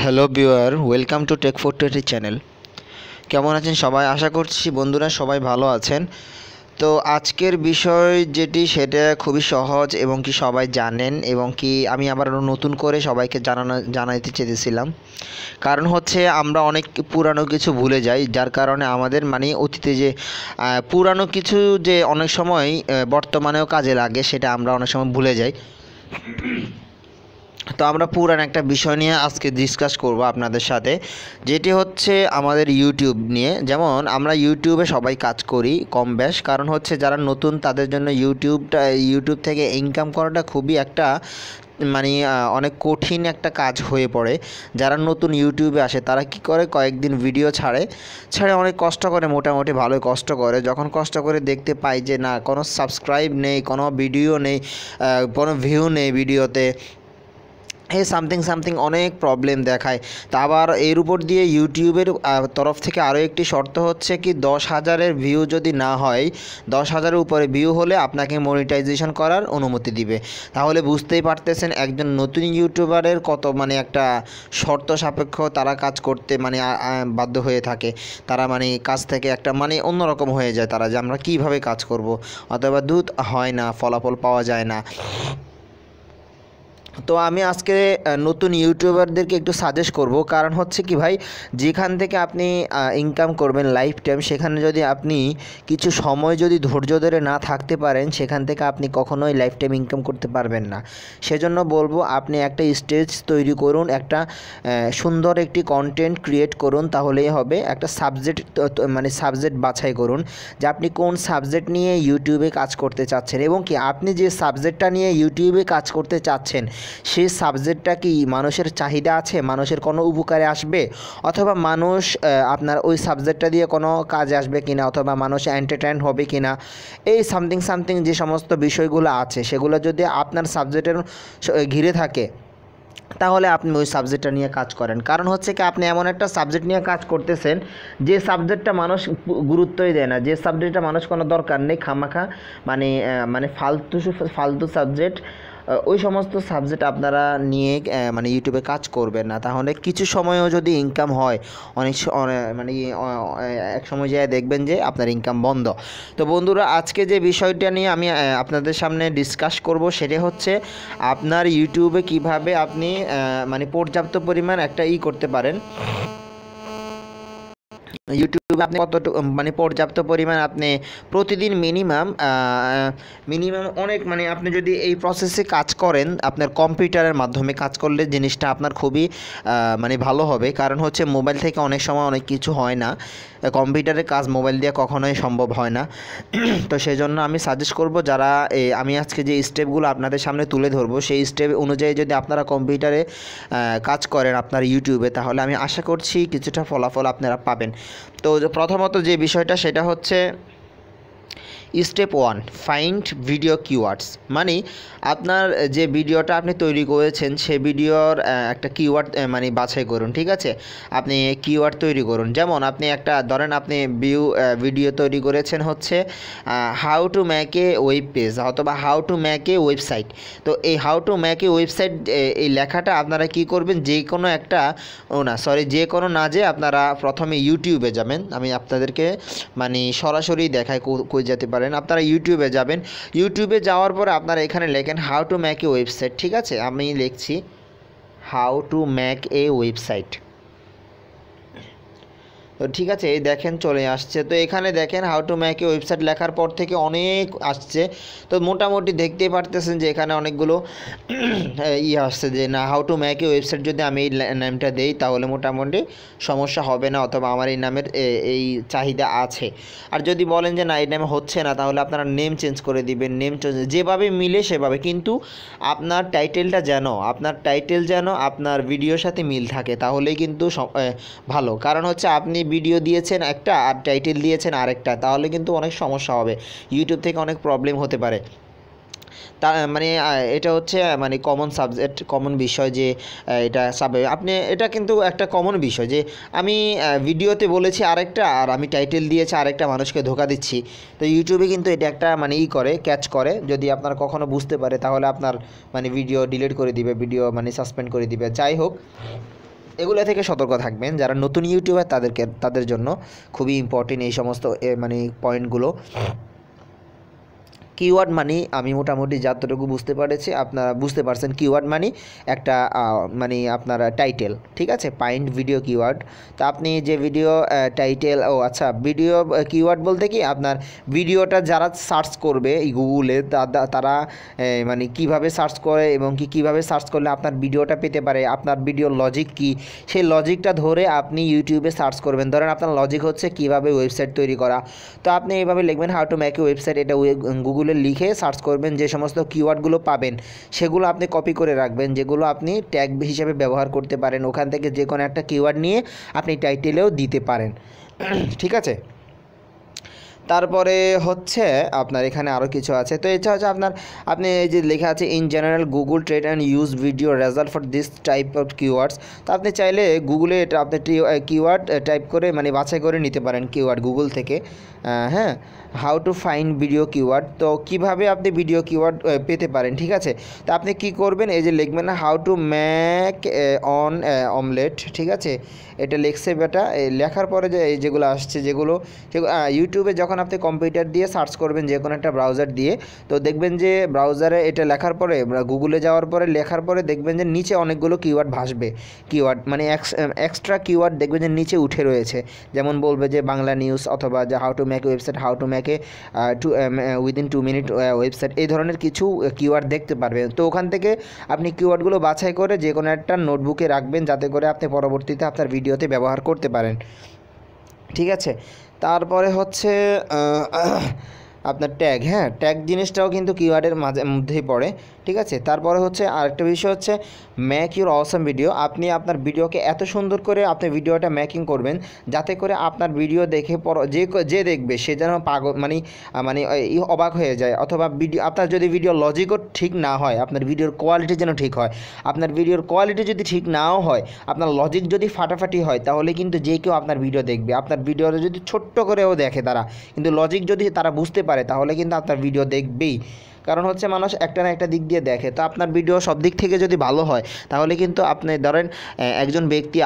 Hello viewer, welcome to tech 420 channel. কেমন আছেন সবাই? আশা করছি বন্ধুরা সবাই ভালো আছেন। তো আজকের বিষয় যেটি সেটা খুবই সহজ এবং কি সবাই জানেন, এবং কি আমি আবার নতুন করে সবাইকে জানাইতে চেয়েছিলাম। কারণ হচ্ছে আমরা অনেক পুরানো কিছু ভুলে যাই, যার কারণে আমাদের অতীতে যে পুরানো কিছু যে অনেক সময় বর্তমানেও কাজে লাগে সেটা আমরা অনেক সময় ভুলে যাই। তো আমরা পুরান একটা বিষয় নিয়ে আজকে ডিসকাস করব আপনাদের সাথে, যেটি হচ্ছে আমাদের ইউটিউব নিয়ে। যেমন আমরা ইউটিউবে সবাই কাজ করি কম বেশ, কারণ হচ্ছে যারা নতুন তাদের জন্য ইউটিউব থেকে ইনকাম করাটা খুবই একটা অনেক কঠিন একটা কাজ হয়ে পড়ে। যারা নতুন ইউটিউবে আসে তারা কি করে, কয়েকদিন ভিডিও ছাড়ে অনেক কষ্ট করে, মোটামুটি ভালোই কষ্ট করে। যখন কষ্ট করে দেখতে পাই যে না, কোনো সাবস্ক্রাইব নেই, কোনো ভিডিও নেই, কোনো ভিউ নেই ভিডিওতে, এই সামথিং অনেক প্রবলেম দেখায়। তা আবার এর উপর দিয়ে ইউটিউবের তরফ থেকে আরও একটি শর্ত হচ্ছে কি, 10,000-এর ভিউ যদি না হয়, 10,000-এর উপরে ভিউ হলে আপনাকে মনিটাইজেশন করার অনুমতি দিবে। তাহলে বুঝতেই পারতেছেন একজন নতুন ইউটিউবারের কত একটা শর্ত সাপেক্ষ তারা কাজ করতে বাধ্য হয়ে থাকে। তারা কাজ থেকে একটা অন্যরকম হয়ে যায় তারা, যে আমরা কীভাবে কাজ করব, অথবা হয় না, ফলাফল পাওয়া যায় না। তো আমি আজকে নতুন ইউটিউবারদেরকে একটু সাজেস্ট করব। কারণ হচ্ছে কি ভাই, যেখান থেকে আপনি ইনকাম করবেন লাইফ টাইম, সেখানে যদি আপনি কিছু সময় যদি ধৈর্য ধরে না থাকতে পারেন, সেখান থেকে আপনি কখনোই লাইফ টাইম ইনকাম করতে পারবেন না। সেজন্য বলবো, আপনি একটা স্টেজ তৈরি করুন, একটা সুন্দর একটি কন্টেন্ট ক্রিয়েট করুন, তাহলেই হবে। একটা সাবজেক্ট বাছাই করুন যে আপনি কোন সাবজেক্ট নিয়ে ইউটিউবে কাজ করতে চাচ্ছেন, এবং কি আপনি যে সাবজেক্টটা নিয়ে ইউটিউবে কাজ করতে চাচ্ছেন সেই সাবজেক্টটা কি মানুষের চাহিদা আছে, মানুষের কোনো উপকারে আসবে, অথবা মানুষ আপনার ওই সাবজেক্টটা দিয়ে কোনো কাজে আসবে কিনা, অথবা মানুষ এন্টারটেইন হবে কিনা, এই সামথিং যে সমস্ত বিষয়গুলো আছে সেগুলো যদি আপনার সাবজেক্টের ঘিরে থাকে, তাহলে আপনি ওই সাবজেক্টটা নিয়ে কাজ করেন। কারণ হচ্ছে কি, আপনি এমন একটা সাবজেক্ট নিয়ে কাজ করতেছেন যে সাবজেক্টটা মানুষ গুরুত্বই দেয় না, যে সাবজেক্টটা মানুষ কোনো দরকার নেই, খামাখা ফালতু সাবজেক্ট, ওই সমস্ত সাবজেক্ট আপনারা নিয়ে ইউটিউবে কাজ করবেন না। তাহলে কিছু সময়ও যদি ইনকাম হয়, এক সময় যায় দেখবেন যে আপনার ইনকাম বন্ধ। তো বন্ধুরা, আজকে যে বিষয়টা নিয়ে আমি আপনাদের সামনে ডিসকাস করব সেটা হচ্ছে আপনার ইউটিউবে কিভাবে আপনি পর্যাপ্ত পরিমাণ একটা করতে পারেন। ইউটিউবে আপনি কতটুকু পর্যাপ্ত পরিমাণ আপনি প্রতিদিন মিনিমাম অনেক আপনি যদি এই প্রসেসে কাজ করেন, আপনার কম্পিউটারের মাধ্যমে কাজ করলে জিনিসটা আপনার খুবই ভালো হবে। কারণ হচ্ছে মোবাইল থেকে অনেক সময় অনেক কিছু হয় না, কম্পিউটারের কাজ মোবাইল দিয়ে কখনোই সম্ভব হয় না। তো সেই জন্য আমি সাজেস্ট করব, যারা আমি আজকে যে স্টেপগুলো আপনাদের সামনে তুলে ধরবো সেই স্টেপ অনুযায়ী যদি আপনারা কম্পিউটারে কাজ করেন আপনার ইউটিউবে, তাহলে আমি আশা করছি কিছুটা ফলাফল আপনারা পাবেন। তো প্রথমত যে বিষয়টা সেটা হচ্ছে স্টেপ 1, ফাইন্ড ভিডিও কিওয়ার্ডস। আপনার যে ভিডিওটা আপনি তৈরি করেছেন সেই ভিডিওর একটা কিওয়ার্ড বাছাই করুন। ঠিক আছে, আপনি কিওয়ার্ড তৈরি করুন। যেমন আপনি একটা ধরেন, আপনি ভিডিও তৈরি করেছেন হচ্ছে how to make a web page, অথবা how to make a website. তো এই how to make a website এই লেখাটা আপনারা কি করবেন, যে কোনো না যে আপনারা প্রথমে ইউটিউবে যাবেন। আমি আপনাদেরকে সরাসরি দেখাই কই যেতে পারেন। আপনারা ইউটিউবে যাবেন, ইউটিউবে যাওয়ার পরে আপনারা এখানে লেখেন how to make a website. ঠিক আছে, আমি লিখছি how to make a website. তো ঠিক আছে, এই দেখেন চলে আসছে। তো এখানে দেখেন how to make a website লেখার পর থেকে অনেক আসছে। তো মোটামুটি দেখতেই পারতেছেন যে এখানে অনেকগুলো আসছে, যে না, how to make a website যদি আমি এই নামটা দেই তাহলে মোটামুটি সমস্যা হবে না, অথবা আমার এই নামের এই চাহিদা আছে। আর যদি বলেন যে না, এই নামে হচ্ছে না, তাহলে আপনারা নেম চেঞ্জ করে দিবেন। নেম যেভাবে মিলে সেভাবে, কিন্তু আপনার টাইটেল যেন আপনার ভিডিওর সাথে মিল থাকে, তাহলেই কিন্তু ভালো। কারণ হচ্ছে আপনি ভিডিও দিয়েছেন একটা আর টাইটেল দিয়েছেন আরেকটা, তাহলে কিন্তু অনেক সমস্যা হবে, ইউটিউব থেকে অনেক প্রবলেম হতে পারে। তা এটা হচ্ছে কমন বিষয়, যে এটা আপনি এটা কিন্তু একটা কমন বিষয় যে আমি ভিডিওতে বলেছি আরেকটা আর আমি টাইটেল দিয়েছি আরেকটা, মানুষকে ধোকা দিচ্ছি। তো ইউটিউবে কিন্তু এটা একটা ক্যাচ করে। যদি আপনার কখনো বুঝতে পারে তাহলে আপনার ভিডিও ডিলিট করে দিবে, ভিডিও সাসপেন্ড করে দিবে। যাই হোক, এগুলো থেকে সতর্ক থাকবেন। যারা নতুন ইউটিউবার তাদের জন্য খুবই ইম্পর্টেন্ট এই সমস্ত মানে পয়েন্টগুলো। কিওয়ার্ড মানি আমি মোটামুটি যতটুকু বুঝতে পেরেছি আপনারা বুঝতে পারছেন। কিওয়ার্ড মানি একটা মানে আপনার টাইটেল, ঠিক আছে, পাইন্ড ভিডিও কিওয়ার্ড। তো আপনি যে ভিডিও টাইটেল আচ্ছা ভিডিও কিওয়ার্ড বলতে কি আপনার ভিডিওটা যারা সার্চ করবে এই গুগলে তারা মানে কিভাবে সার্চ করে এবং কীভাবে সার্চ করলে আপনার ভিডিওটা পেতে পারে, আপনার ভিডিওর লজিক কী, সেই লজিকটা ধরে আপনি ইউটিউবে সার্চ করবেন। ধরেন আপনার লজিক হচ্ছে কিভাবে ওয়েবসাইট তৈরি করা, তো আপনি এইভাবে লিখবেন how to make a website, এটা গুগলে লিখে সার্চ করবেন। যে সমস্ত কিওয়ার্ডগুলো পাবেন সেগুলো আপনি কপি করে রাখবেন, যেগুলো আপনি ট্যাগ হিসেবে ব্যবহার করতে পারেন। ওখান থেকে যে কোনো একটা কিওয়ার্ড নিয়ে আপনি টাইটেলেও দিতে পারেন, ঠিক আছে। তারপরে হচ্ছে আপনার এখানে আরও কিছু আছে। তো এটা হচ্ছে আপনি এই যে লেখা আছে in general Google trade and use video result for this type of keywords. তো আপনি চাইলে গুগলে এটা আপনি কিওয়ার্ড টাইপ করে মানে বাছাই করে নিতে পারেন কিওয়ার্ড গুগল থেকে। হ্যাঁ, how to find video keyword, তো কীভাবে আপনি ভিডিও কিওয়ার্ড পেতে পারেন, ঠিক আছে। তো আপনি কী করবেন, এই যে লিখবেন না how to make on omelette, ঠিক আছে, এটা লিখছে বেটা। লেখার পরে যে যেগুলো আসছে যেগুলো ইউটিউবে যখন আপনি কম্পিউটার দিয়ে সার্চ করবেন যে কোনো একটা ব্রাউজার দিয়ে, তো দেখবেন যে ব্রাউজারে এটা লেখার পরে গুগলে যাওয়ার পরে লেখার পরে দেখবেন যে নিচে অনেকগুলো কিওয়ার্ড ভাসবে। কিওয়ার্ড মানে এক্সট্রা কিওয়ার্ড দেখবেন যে নিচে উঠে রয়েছে। যেমন বলবে যে বাংলা নিউজ অথবা যে how to make website, how to make A within 2 minute website, এই ধরনের কিছু কিওয়ার্ড দেখতে পারবেন। তো ওখান থেকে আপনি কিওয়ার্ডগুলো বাছাই করে যে কোনো একটা নোটবুকে রাখবেন, যাতে করে আপনি পরবর্তীতে আপনার ভিডিওতে ব্যবহার করতে পারেন, ঠিক আছে। তারপরে হচ্ছে আপনার ট্যাগ, হ্যাঁ, ট্যাগ জিনিসটাও কিন্তু কিওয়ার্ডের মধ্যেই পড়ে, ঠিক আছে। তারপরে হচ্ছে আরেকটা বিষয় হচ্ছে মেক ইউর অসাম ভিডিও। আপনি আপনার ভিডিওকে এত সুন্দর করে আপনি ভিডিওটা মেকিং করবেন যাতে করে আপনার ভিডিও দেখে যে দেখবে সে যেন পাগল মানে অবাক হয়ে যায়। অথবা আপনার যদি ভিডিও লজিকও ঠিক না হয়, আপনার ভিডিওর কোয়ালিটি যেন ঠিক হয়। আপনার ভিডিওর কোয়ালিটি যদি ঠিক নাও হয়, আপনার লজিক যদি ফাটাফাটি হয়, তাহলে কিন্তু যে কেউ আপনার ভিডিও দেখবে। আপনার ভিডিওটা যদি ছোট্ট করেও দেখে তারা, কিন্তু লজিক যদি তারা বুঝতে পারে, তাহলে কিন্তু আপনার ভিডিও দেখবেই। কারণ হচ্ছে মানুষ একটা না একটা দিক দিয়ে দেখে। তো আপনার ভিডিও সব দিক থেকে যদি ভালো হয়, তাহলে কিন্তু আপনি ধরেন একজন ব্যক্তি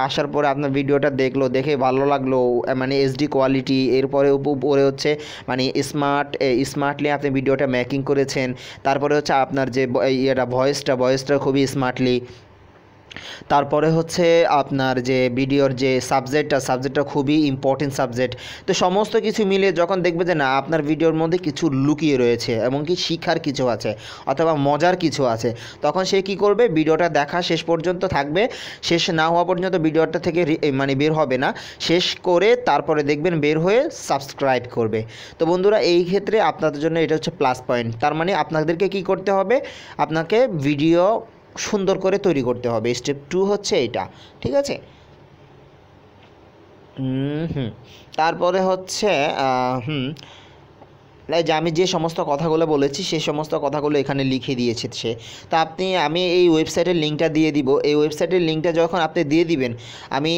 আসার পরে আপনার ভিডিওটা দেখলো, দেখে ভালো লাগলো, মানে এইচডি কোয়ালিটি, এরপরে উপরে হচ্ছে মানে স্মার্টলি আপনি ভিডিওটা মেকিং করেছেন। তারপরে হচ্ছে আপনার যে ভয়েসটা খুবই স্মার্টলি। তারপরে হচ্ছে আপনার যে ভিডিওর যে সাবজেক্টটা খুবই ইম্পর্টেন্ট সাবজেক্ট। তো সমস্ত কিছু মিলে যখন দেখবে যে না আপনার ভিডিওর মধ্যে কিছু লুকিয়ে রয়েছে এবং কি শিখার কিছু আছে অথবা মজার কিছু আছে, তখন সে কি করবে, ভিডিওটা দেখা শেষ পর্যন্ত থাকবে। শেষ না হওয়া পর্যন্ত ভিডিওটা থেকে মানে বের হবে না, শেষ করে তারপরে দেখবেন বের হয়ে সাবস্ক্রাইব করবে। তো বন্ধুরা, এই ক্ষেত্রে আপনাদের জন্য এটা হচ্ছে প্লাস পয়েন্ট। তার মানে আপনাদেরকে কি করতে হবে, আপনাকে ভিডিও সুন্দর করে তৈরি করতে হবে। স্টেপ 2 হচ্ছে এটা, ঠিক আছে। তারপরে হচ্ছে যে আমি যে সমস্ত কথাগুলো বলেছি সেই সমস্ত কথাগুলো এখানে লিখে দিয়েছে সে। তা আমি এই ওয়েবসাইটের লিঙ্কটা দিয়ে দিব। এই ওয়েবসাইটের লিঙ্কটা যখন আপনি দিয়ে দিবেন, আমি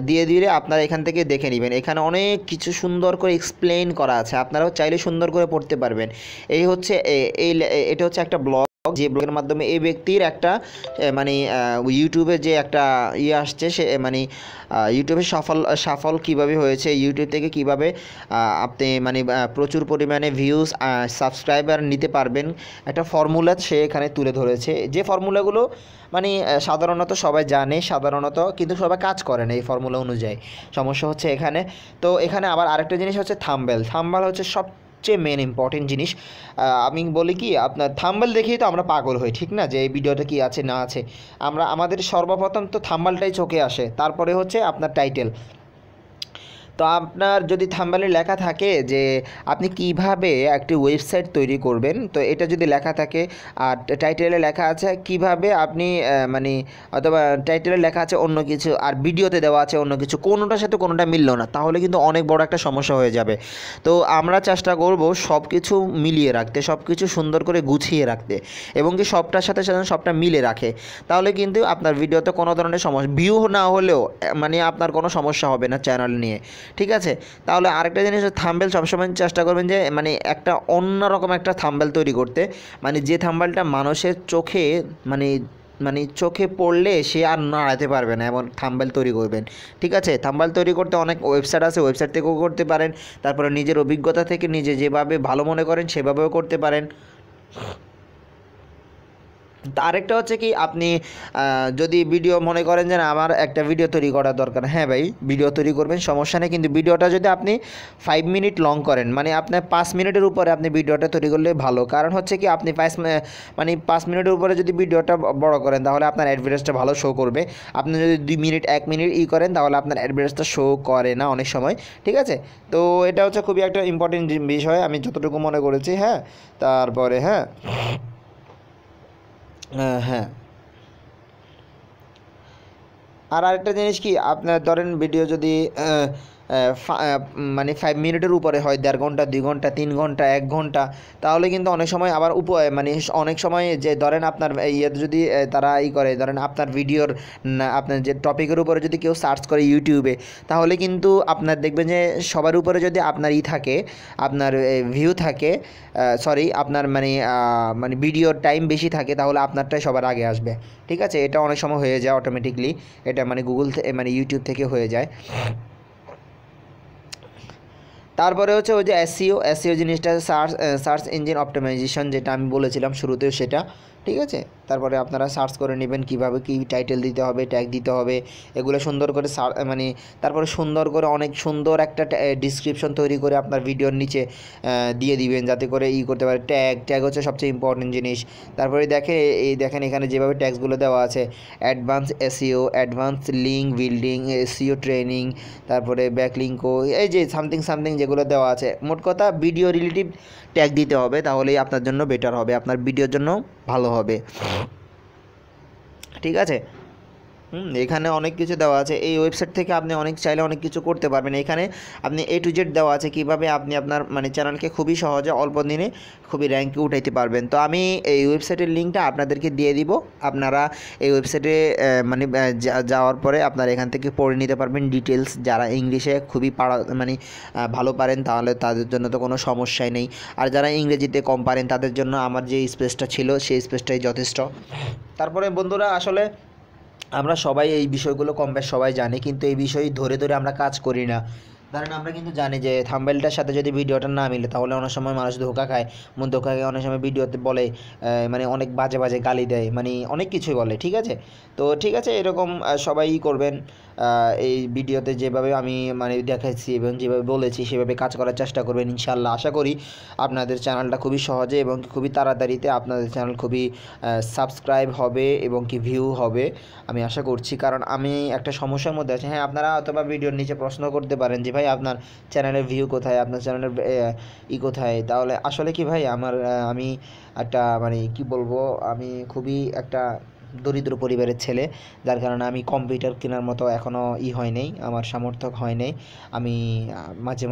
দিয়ে দিলে আপনারা এখান থেকে দেখে নেবেন। এখানে অনেক কিছু সুন্দর করে এক্সপ্লেন করা আছে, আপনারাও চাইলে সুন্দর করে পড়তে পারবেন। এটা হচ্ছে একটা ব্লগ, যে ব্লগের মাধ্যমে এই ব্যক্তির একটা মানে ইউটিউবে যে একটা আসছে, সে মানে ইউটিউবে সফল কীভাবে হয়েছে, ইউটিউব থেকে কিভাবে আপনি মানে প্রচুর পরিমাণে ভিউজ সাবস্ক্রাইবার নিতে পারবেন, একটা ফর্মুলা সে এখানে তুলে ধরেছে। যে ফর্মুলাগুলো মানে সাধারণত সবাই জানে কিন্তু সবাই কাজ করে না এই ফর্মুলা অনুযায়ী। সমস্যা হচ্ছে এখানে। তো এখানে আবার আরেকটা জিনিস হচ্ছে থাম্বনেল হচ্ছে সবচেয়ে মেন ইম্পর্টেন্ট জিনিস। আমি বলি কি, আপনার থাম্বনেল দেখেই তো আমরা পাগল হই, ঠিক না, যে এই ভিডিওটা কি আছে না আছে। আমাদের সর্বপ্রথম তো থাম্বনেলটাই চোখে আসে, তারপরে হচ্ছে আপনার টাইটেল। তো আপনার যদি থাম্বনেলে লেখা থাকে যে আপনি কিভাবে একটি ওয়েবসাইট তৈরি করবেন, তো এটা যদি লেখা থাকে আর টাইটেলে লেখা আছে কিভাবে আপনি মানে অথবা টাইটেলে লেখা আছে অন্য কিছু আর ভিডিওতে দেওয়া আছে অন্য কিছু, কোনোটার সাথে কোনোটা মিললো না, তাহলে কিন্তু অনেক বড় একটা সমস্যা হয়ে যাবে। তো আমরা চেষ্টা করব সব কিছু মিলিয়ে রাখতে, সব কিছু সুন্দর করে গুছিয়ে রাখতে এবং কি সবটার সাথে সাথে সবটা মিলে রাখে। তাহলে কিন্তু আপনার ভিডিওতে কোনো ধরনের সমস্যা, ভিউ না হলেও মানে আপনার কোনো সমস্যা হবে না চ্যানেল নিয়ে, ঠিক আছে। তাহলে আরেকটা জিনিস, থাম্বনেল সবসময় চেষ্টা করবেন যে মানে একটা অন্যরকম একটা থাম্বনেল তৈরি করতে, মানে যে থাম্বনেলটা মানুষের চোখে মানে মানে চোখে পড়লে সে আর নাড়াতে পারবে না এমন থাম্বনেল তৈরি করবেন। ঠিক আছে, থাম্বনেল তৈরি করতে অনেক ওয়েবসাইট আছে, ওয়েবসাইট থেকেও করতে পারেন। তারপরে নিজের অভিজ্ঞতা থেকে নিজে যেভাবে ভালো মনে করেন সেভাবেও করতে পারেন। আরেকটা হচ্ছে কি, আপনি যদি ভিডিও মনে করেন যে না আমার একটা ভিডিও তৈরি করা দরকার, হ্যাঁ ভাই ভিডিও তৈরি করবেন, সমস্যা নেই। কিন্তু ভিডিওটা যদি আপনি 5 মিনিট লং করেন, মানে আপনার 5 মিনিটের উপরে আপনি ভিডিওটা তৈরি করলে ভালো। কারণ হচ্ছে কি, আপনি 5 মিনিটের উপরে যদি ভিডিওটা বড় করেন তাহলে আপনার অ্যাডভারেজটা ভালো শো করবে। আপনি যদি 2 মিনিট 1 মিনিট করেন তাহলে আপনার অ্যাডভারেজটা শো করে না অনেক সময়। ঠিক আছে, তো এটা হচ্ছে খুবই একটা ইম্পর্টেন্ট বিষয় আমি যতটুকু মনে করেছি। হ্যাঁ, তারপরে হ্যাঁ হ্যাঁ আর আরেকটা জিনিস কি, আপনার ধরেন ভিডিও যদি মানে 5 মিনিটের উপরে হয়, 1.5 ঘন্টা 2 ঘন্টা 3 ঘন্টা 1 ঘন্টা, তাহলে কিন্তু অনেক সময় আবার মানে অনেক সময় যে ধরেন আপনার ইয়েতে যদি তারা করে, ধরেন আপনার ভিডিওর আপনার যে টপিকের উপরে যদি কেউ সার্চ করে ইউটিউবে, তাহলে কিন্তু আপনার দেখবেন যে সবার উপরে যদি আপনার থাকে, আপনার ভিউ থাকে, সরি আপনার মানে ভিডিওর টাইম বেশি থাকে, তাহলে আপনারটাই সবার আগে আসবে। ঠিক আছে, এটা অনেক সময় হয়ে যায় অটোমেটিকলি, এটা মানে গুগল মানে ইউটিউব থেকে হয়ে যায়। তারপরে হচ্ছে ওই যে এসইও জিনিসটা, সার্চ ইঞ্জিন অপটিমাইজেশন, যেটা আমি বলেছিলাম শুরুতেও সেটা। ঠিক আছে, তারপরে আপনারা সার্চ করে নেবেন কীভাবে কী টাইটেল দিতে হবে, ট্যাগ দিতে হবে, এগুলো সুন্দর করে মানে তারপরে সুন্দর করে অনেক সুন্দর একটা ডিসক্রিপশন তৈরি করে আপনার ভিডিওর নিচে দিয়ে দিবেন, যাতে করে করতে পারে। ট্যাগ হচ্ছে সবচেয়ে ইম্পর্টেন্ট জিনিস। তারপরে দেখেন এখানে যেভাবে ট্যাগসগুলো দেওয়া আছে, advance SEO, advance link building, SEO training, তারপরে ব্যাকলিঙ্কও, এই যে সামথিং যেগুলো দেওয়া আছে। মোট কথা ভিডিও রিলেটিভ ট্যাগ দিতে হবে, তাহলেই আপনার জন্য বেটার হবে, আপনার ভিডিওর জন্য ভালো হবে। ঠিক আছে, এখানে অনেক কিছু দেওয়া আছে। এই ওয়েবসাইট থেকে আপনি চাইলে অনেক কিছু করতে পারবেন। এখানে আপনি A to Z দেওয়া আছে কীভাবে আপনি আপনার মানে চ্যানেলকে খুবই সহজে অল্প দিনে খুবই র্যাঙ্কে উঠাইতে পারবেন। তো আমি এই ওয়েবসাইটের লিঙ্কটা আপনাদেরকে দিয়ে দিব। আপনারা এই ওয়েবসাইটে মানে যাওয়ার পরে আপনারা এখান থেকে পড়ে নিতে পারবেন ডিটেলস। যারা ইংলিশে খুবই মানে ভালো পারেন তাহলে তাদের জন্য তো কোনো সমস্যাই নেই। আর যারা ইংরেজিতে কম পারেন তাদের জন্য আমার যে স্পেসটা ছিল সেই স্পেসটাই যথেষ্ট। তারপরে বন্ধুরা, আসলে আমরা সবাই এই বিষয়গুলো কম বেশ সবাই জানি, কিন্তু এই বিষয় ধরে আমরা কাজ করি না। ধরেন আমরা কিন্তু জানি যে থাম্বনেলটার সাথে যদি ভিডিওটা না মিলে তাহলে অনেক সময় মানুষ ধোঁকা খায়, ধোঁকা খায় অনেক সময় ভিডিওতে বলে মানে অনেক বাজে গালি দেয়, মানে অনেক কিছুই বলে। ঠিক আছে, তো ঠিক আছে, এরকম সবাই করবেন। এই ভিডিওতে যেভাবে আমি মানে দেখাচ্ছি এবং যেভাবে বলেছি সেভাবে কাজ করার চেষ্টা করবেন ইনশাআল্লাহ। আশা করি আপনাদের চ্যানেলটা খুবই সহজে এবং খুবই তাড়াতাড়িতে আপনাদের চ্যানেল খুবই সাবস্ক্রাইব হবে এবং ভিউ হবে, আমি আশা করছি। কারণ আমি একটা সমস্যার মধ্যে আছি। হ্যাঁ, আপনারা অথবা ভিডিওর নিচে প্রশ্ন করতে পারেন যে ভাই আপনার চ্যানেলের ভিউ কোথায়, আপনার চ্যানেলের কোথায়। তাহলে আসলে কি ভাই, আমি একটা মানে কি বলবো, আমি খুবই একটা দরিদ্র পরিবারের ছেলে, যার কারণে আমি কম্পিউটার কেনার মতো এখনও হয় নাই, আমার সামর্থ্য হয় নাই। আমি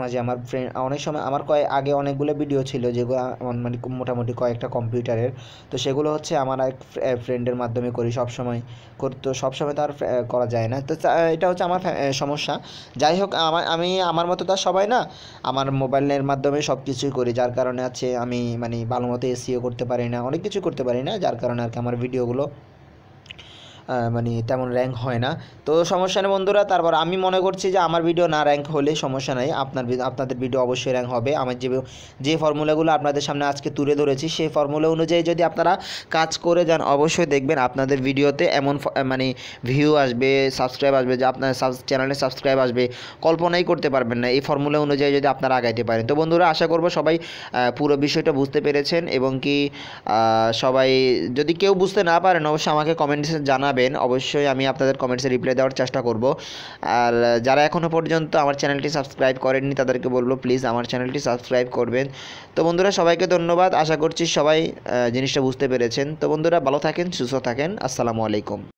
মাঝে আমার ফ্রেন্ড, অনেক সময় আমার আগে অনেকগুলো ভিডিও ছিল যেগুলো মানে মোটামুটি কয়েকটা কম্পিউটারের, তো সেগুলো হচ্ছে আমার এক ফ্রেন্ডের মাধ্যমে করি সবসময়। তো সবসময় তো আর করা যায় না, তো এটা হচ্ছে আমার সমস্যা। যাই হোক, আমি আমার মতো তো আর সবাই না, আমার মোবাইলের মাধ্যমে সব কিছুই করি, যার কারণে আছে আমি মানে ভালো মতো এসইও করতে পারি না, অনেক কিছু করতে পারি না, যার কারণে আর কি আমার ভিডিওগুলো মানে তেমন র্যাঙ্ক হয় না। তো সমস্যা নেই বন্ধুরা। তারপর আমি মনে করছি যে আমার ভিডিও না র্যাঙ্ক হলে সমস্যা নেই, আপনাদের ভিডিও অবশ্যই র্যাঙ্ক হবে। আমার যে ফর্মুলাগুলো আপনাদের সামনে আজকে তুলে ধরেছি সেই ফর্মুলা অনুযায়ী যদি আপনারা কাজ করে যান, অবশ্যই দেখবেন আপনাদের ভিডিওতে এমন মানে ভিউ আসবে, সাবস্ক্রাইব আসবে, যে আপনার চ্যানেলে সাবস্ক্রাইব আসবে, কল্পনাই করতে পারবেন না এই ফর্মুলা অনুযায়ী যদি আপনারা আগাইতে পারেন। তো বন্ধুরা, আশা করব সবাই পুরো বিষয়টা বুঝতে পেরেছেন, এবং কি সবাই যদি কেউ বুঝতে না পারেন অবশ্যই আমাকে কমেন্টসে জানাবেন, অবশ্যই আমি আপনাদের কমেন্টসে রিপ্লাই দেওয়ার চেষ্টা করব। আর যারা এখনও পর্যন্ত আমার চ্যানেলটি সাবস্ক্রাইব করেননি তাদেরকে বলবো প্লিজ আমার চ্যানেলটি সাবস্ক্রাইব করবেন। তো বন্ধুরা, সবাইকে ধন্যবাদ, আশা করছি সবাই জিনিসটা বুঝতে পেরেছেন। তো বন্ধুরা, ভালো থাকেন, সুস্থ থাকেন, আসসালামু আলাইকুম।